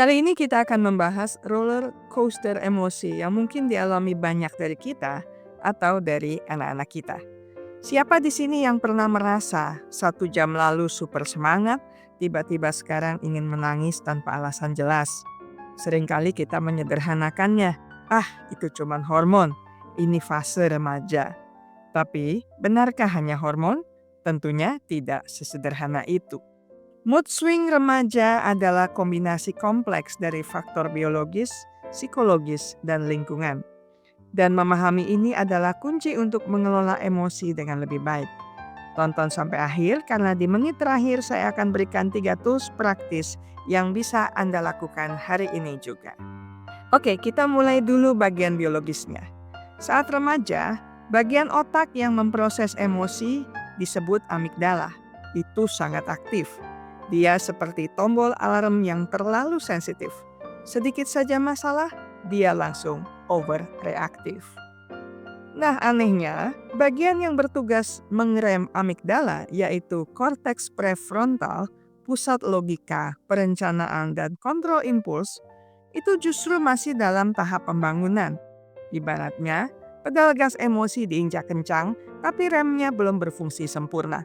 Kali ini kita akan membahas roller coaster emosi yang mungkin dialami banyak dari kita atau dari anak-anak kita. Siapa di sini yang pernah merasa 1 jam lalu super semangat, tiba-tiba sekarang ingin menangis tanpa alasan jelas? Seringkali kita menyederhanakannya, itu cuman hormon, ini fase remaja. Tapi benarkah hanya hormon? Tentunya tidak sesederhana itu. Mood swing remaja adalah kombinasi kompleks dari faktor biologis, psikologis, dan lingkungan. Dan memahami ini adalah kunci untuk mengelola emosi dengan lebih baik. Tonton sampai akhir karena di menit terakhir saya akan berikan 3 tools praktis yang bisa Anda lakukan hari ini juga. Oke, kita mulai dulu bagian biologisnya. Saat remaja, bagian otak yang memproses emosi disebut amigdala. Itu sangat aktif. Dia seperti tombol alarm yang terlalu sensitif. Sedikit saja masalah, dia langsung overreaktif. Nah, anehnya, bagian yang bertugas mengerem amigdala yaitu korteks prefrontal, pusat logika, perencanaan, dan kontrol impuls, itu justru masih dalam tahap pembangunan. Ibaratnya, pedal gas emosi diinjak kencang, tapi remnya belum berfungsi sempurna.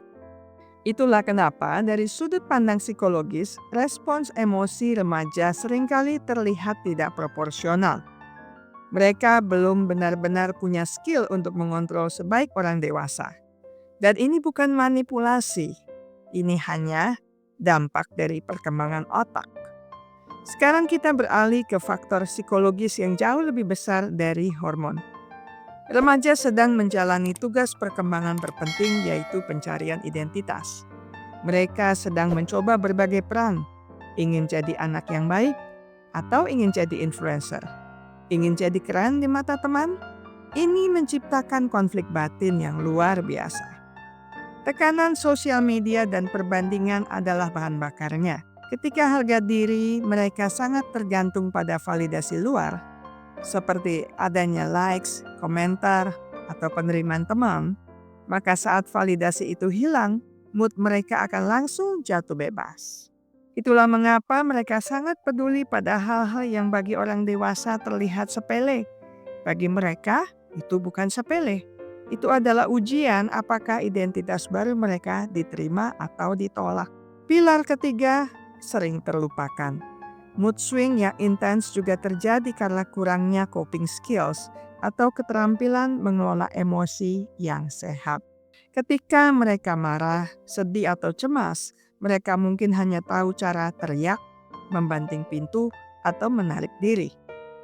Itulah kenapa dari sudut pandang psikologis, respons emosi remaja seringkali terlihat tidak proporsional. Mereka belum benar-benar punya skill untuk mengontrol sebaik orang dewasa. Dan ini bukan manipulasi, ini hanya dampak dari perkembangan otak. Sekarang kita beralih ke faktor psikologis yang jauh lebih besar dari hormon. Remaja sedang menjalani tugas perkembangan terpenting yaitu pencarian identitas. Mereka sedang mencoba berbagai peran, ingin jadi anak yang baik atau ingin jadi influencer. Ingin jadi keren di mata teman? Ini menciptakan konflik batin yang luar biasa. Tekanan sosial media dan perbandingan adalah bahan bakarnya. Ketika harga diri mereka sangat tergantung pada validasi luar, seperti adanya likes, komentar, atau penerimaan teman, maka saat validasi itu hilang, mood mereka akan langsung jatuh bebas. Itulah mengapa mereka sangat peduli pada hal-hal yang bagi orang dewasa terlihat sepele. Bagi mereka, itu bukan sepele. Itu adalah ujian apakah identitas baru mereka diterima atau ditolak. Pilar ketiga sering terlupakan. Mood swing yang intens juga terjadi karena kurangnya coping skills atau keterampilan mengelola emosi yang sehat. Ketika mereka marah, sedih, atau cemas, mereka mungkin hanya tahu cara teriak, membanting pintu, atau menarik diri.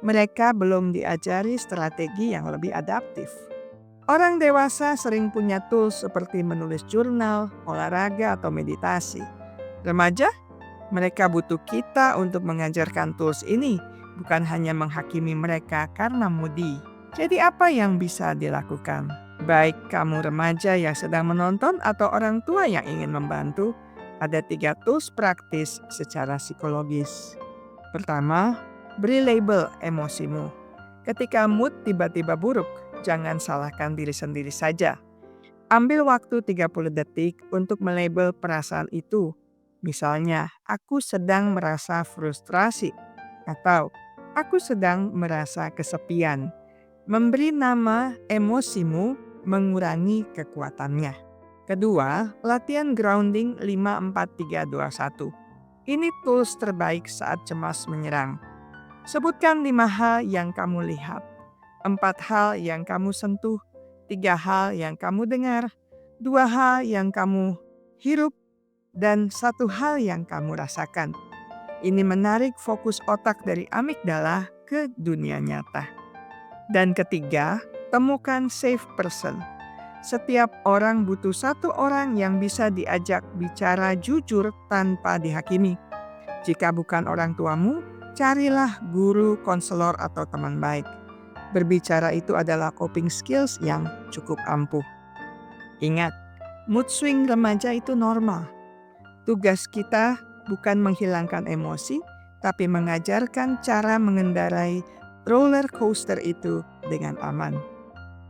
Mereka belum diajari strategi yang lebih adaptif. Orang dewasa sering punya tools seperti menulis jurnal, olahraga, atau meditasi. Remaja, mereka butuh kita untuk mengajarkan tools ini, bukan hanya menghakimi mereka karena moody. Jadi apa yang bisa dilakukan? Baik kamu remaja yang sedang menonton atau orang tua yang ingin membantu, ada 3 tools praktis secara psikologis. Pertama, beri label emosimu. Ketika mood tiba-tiba buruk, jangan salahkan diri sendiri saja. Ambil waktu 30 detik untuk melabel perasaan itu. Misalnya, aku sedang merasa frustrasi atau aku sedang merasa kesepian. Memberi nama emosimu mengurangi kekuatannya. Kedua, latihan grounding 5-4-3-2-1. Ini tools terbaik saat cemas menyerang. Sebutkan 5 hal yang kamu lihat, 4 hal yang kamu sentuh, 3 hal yang kamu dengar, 2 hal yang kamu hirup, dan 1 hal yang kamu rasakan. Ini menarik fokus otak dari amigdala ke dunia nyata. Dan ketiga, temukan safe person. Setiap orang butuh 1 orang yang bisa diajak bicara jujur tanpa dihakimi. Jika bukan orang tuamu, carilah guru, konselor, atau teman baik. Berbicara itu adalah coping skills yang cukup ampuh. Ingat, mood swing remaja itu normal. Tugas kita bukan menghilangkan emosi, tapi mengajarkan cara mengendarai roller coaster itu dengan aman.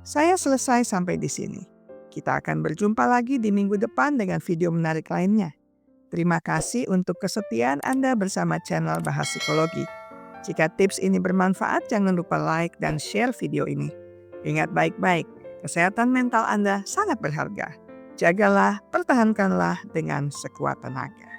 Saya selesai sampai di sini. Kita akan berjumpa lagi di minggu depan dengan video menarik lainnya. Terima kasih untuk kesetiaan Anda bersama channel Bahas Psikologi. Jika tips ini bermanfaat, jangan lupa like dan share video ini. Ingat baik-baik, kesehatan mental Anda sangat berharga. Jagalah, pertahankanlah dengan sekuat tenaga.